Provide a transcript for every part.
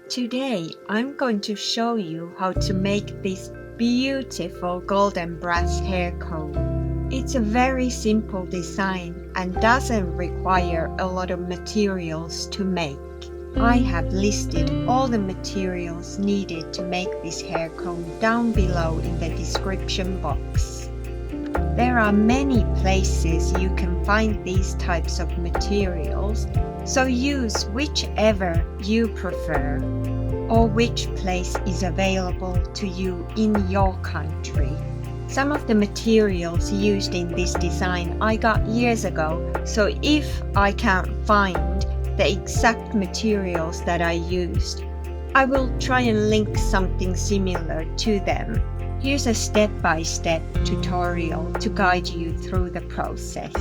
Today I'm going to show you how to make this beautiful golden brass hair comb. It's a very simple design and doesn't require a lot of materials to make. I have listed all the materials needed to make this hair comb down below in the description box. There are many places you can find these types of materials, so use whichever you prefer or which place is available to you in your country. Some of the materials used in this design I got years ago, so if I can't find the exact materials that I used, I will try and link something similar to them. Here's a step-by-step tutorial to guide you through the process.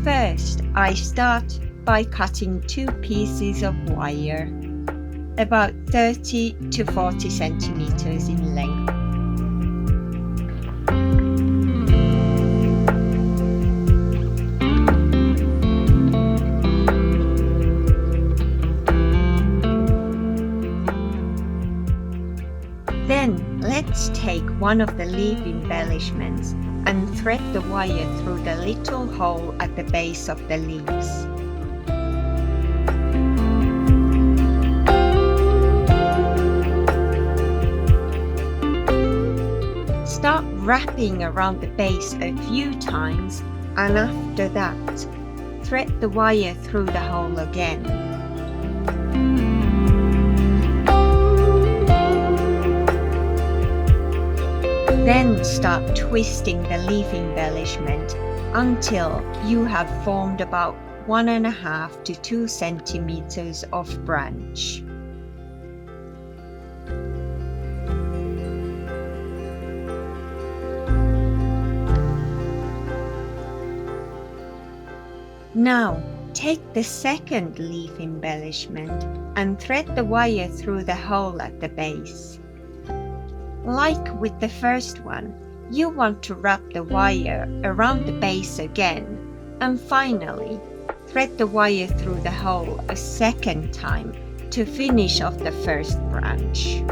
First, I start by cutting 2 pieces of wire, about 30 to 40 centimeters in length. Then let's take one of the leaf embellishments and thread the wire through the little hole at the base of the leaves. Start wrapping around the base a few times, and after that, thread the wire through the hole again. Then start twisting the leaf embellishment until you have formed about 1.5 to 2 centimeters of branch. Now, take the second leaf embellishment and thread the wire through the hole at the base. Like with the first one, you want to wrap the wire around the base again, and finally, thread the wire through the hole a second time to finish off the first branch.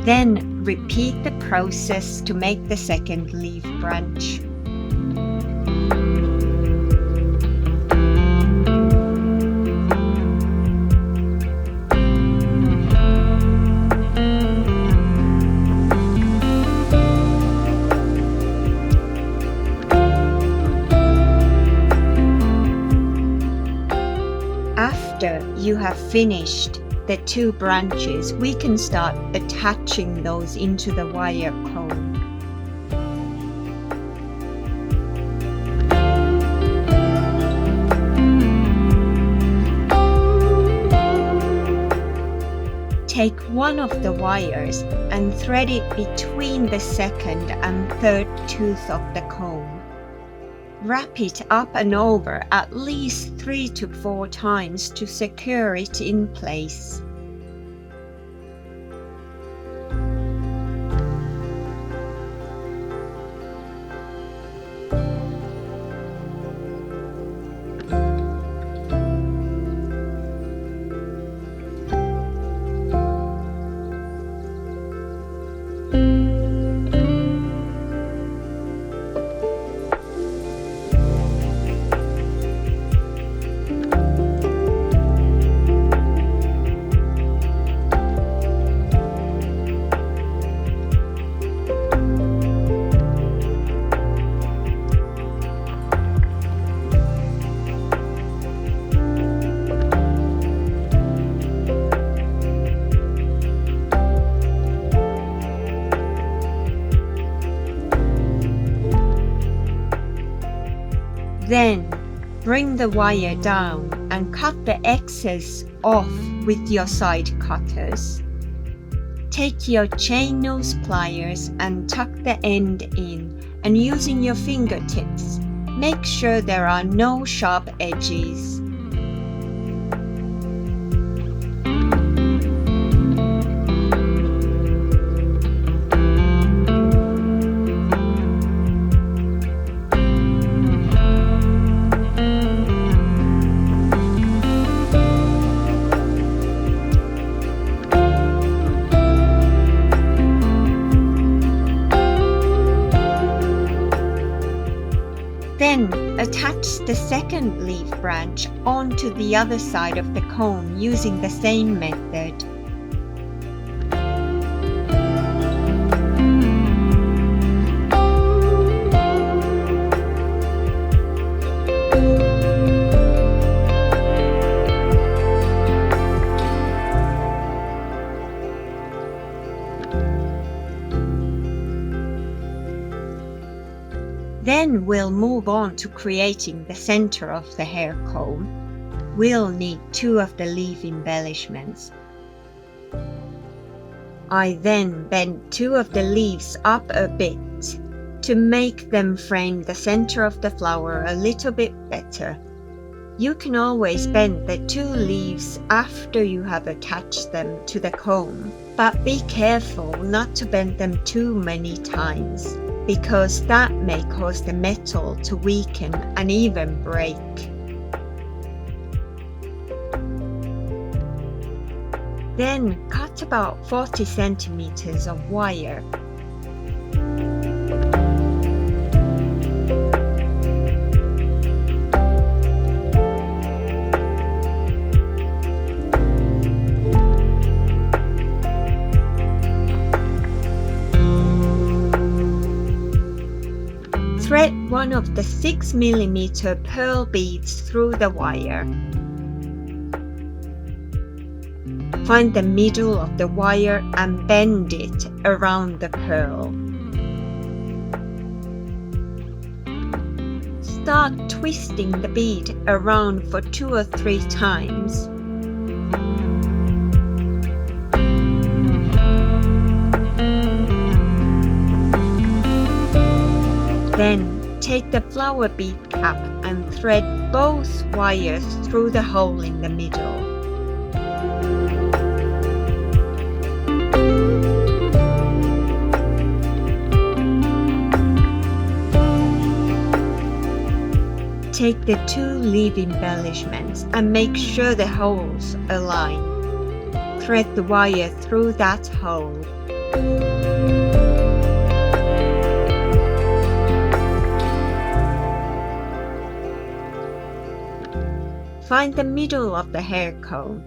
Then repeat the process to make the second leaf branch. After you have finished the 2 branches, we can start attaching those into the wire comb. Take one of the wires and thread it between the second and third tooth of the comb. Wrap it up and over at least 3 to 4 times to secure it in place. Then bring the wire down and cut the excess off with your side cutters. Take your chain nose pliers and tuck the end in, and using your fingertips, make sure there are no sharp edges. Then attach the second leaf branch onto the other side of the cone using the same method. Then we'll move on to creating the center of the hair comb. We'll need 2 of the leaf embellishments. I then bend 2 of the leaves up a bit to make them frame the center of the flower a little bit better. You can always bend the 2 leaves after you have attached them to the comb, but be careful not to bend them too many times, because that may cause the metal to weaken and even break. Then cut about 40 centimeters of wire. Thread one of the 6mm pearl beads through the wire. Find the middle of the wire and bend it around the pearl. Start twisting the bead around for 2 or 3 times. Then take the flower bead cap and thread both wires through the hole in the middle. Take the 2 leaf embellishments and make sure the holes align. Thread the wire through that hole. Find the middle of the hair comb.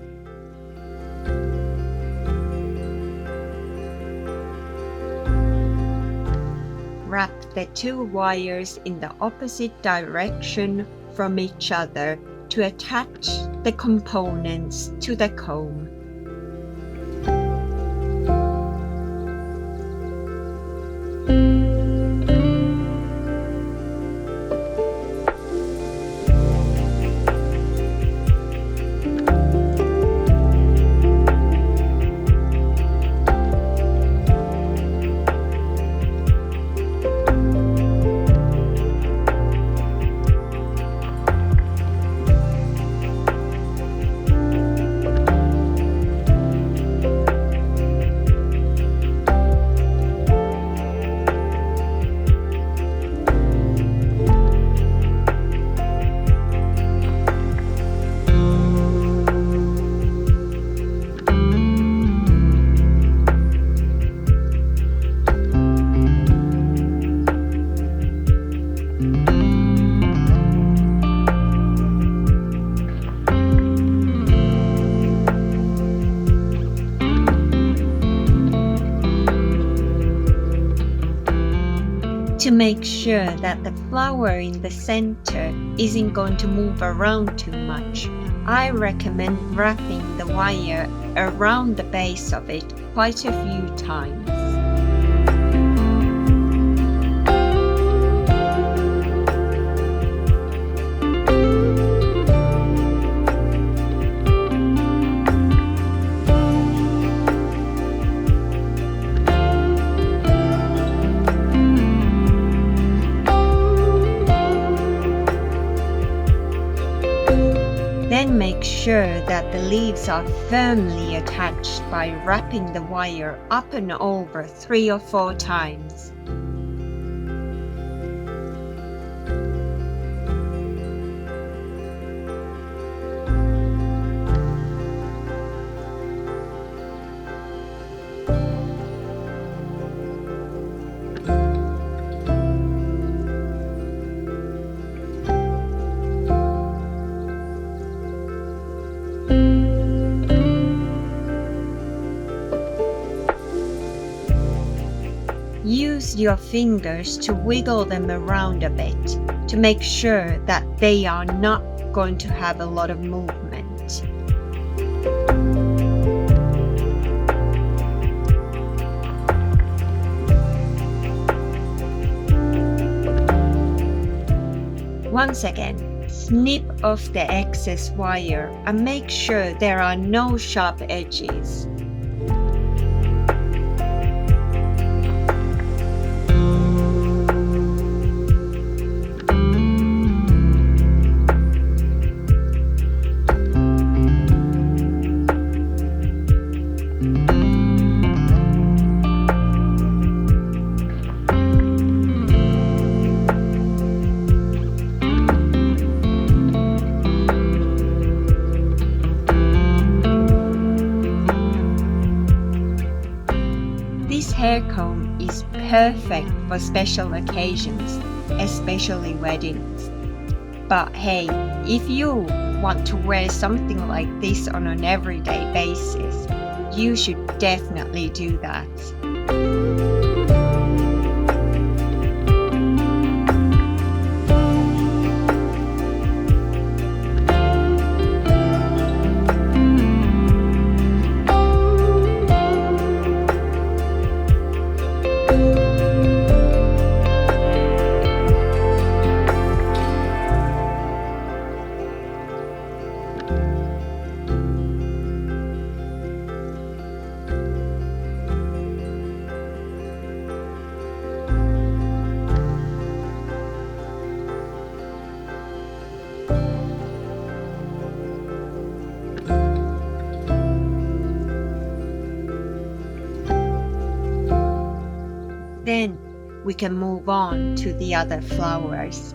Wrap the 2 wires in the opposite direction from each other to attach the components to the comb. To make sure that the flower in the center isn't going to move around too much, I recommend wrapping the wire around the base of it quite a few times. sure that the leaves are firmly attached by wrapping the wire up and over 3 or 4 times. Use your fingers to wiggle them around a bit to make sure that they are not going to have a lot of movement. Once again, snip off the excess wire and make sure there are no sharp edges. This hair comb is perfect for special occasions, especially weddings. But hey, if you want to wear something like this on an everyday basis, you should definitely do that. Then we can move on to the other flowers.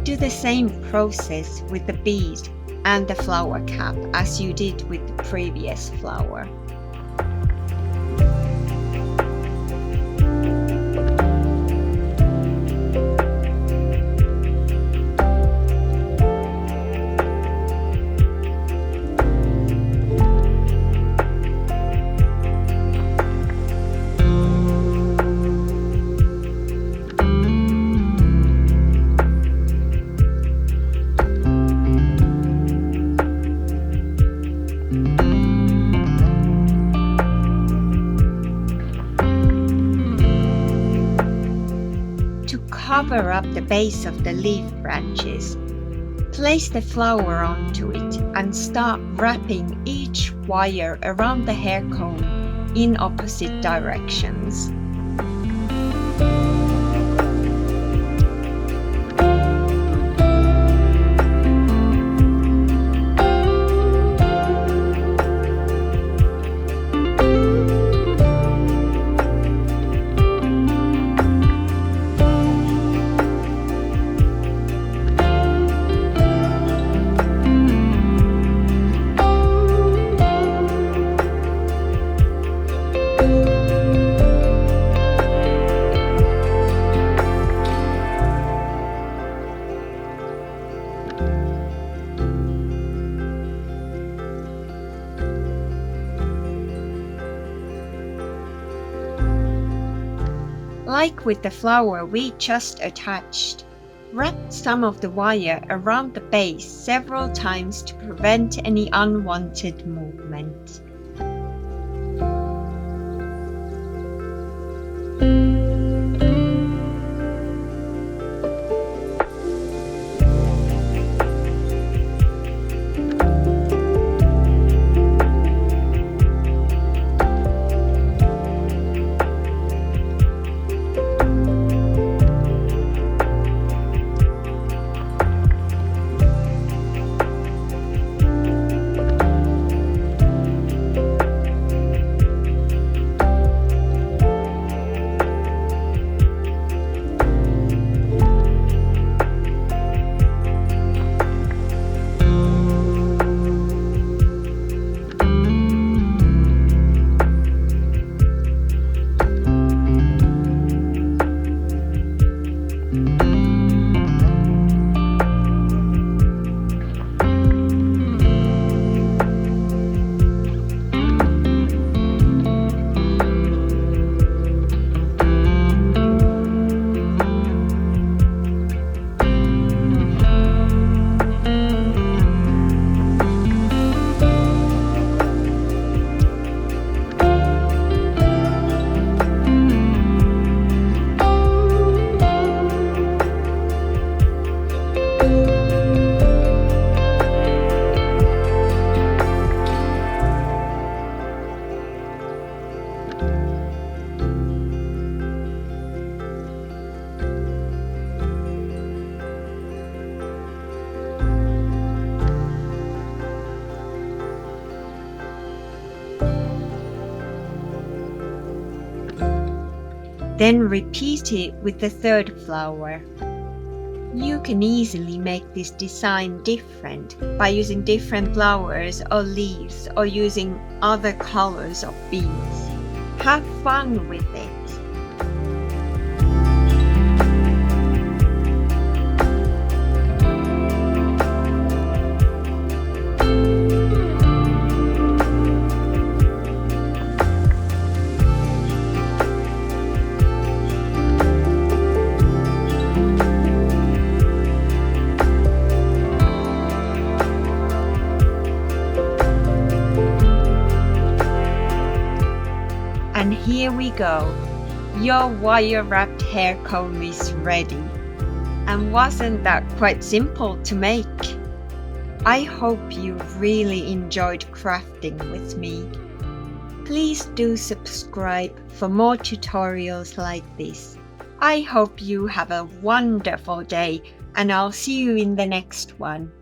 Do the same process with the bead and the flower cap as you did with the previous flower. Cover up the base of the leaf branches. Place the flower onto it and start wrapping each wire around the hair comb in opposite directions. Like with the flower we just attached, wrap some of the wire around the base several times to prevent any unwanted movement. Then repeat it with the third flower. You can easily make this design different by using different flowers or leaves or using other colors of beads. Have fun with it! And here we go. Your wire-wrapped hair comb is ready. And wasn't that quite simple to make? I hope you really enjoyed crafting with me. Please do subscribe for more tutorials like this. I hope you have a wonderful day, and I'll see you in the next one.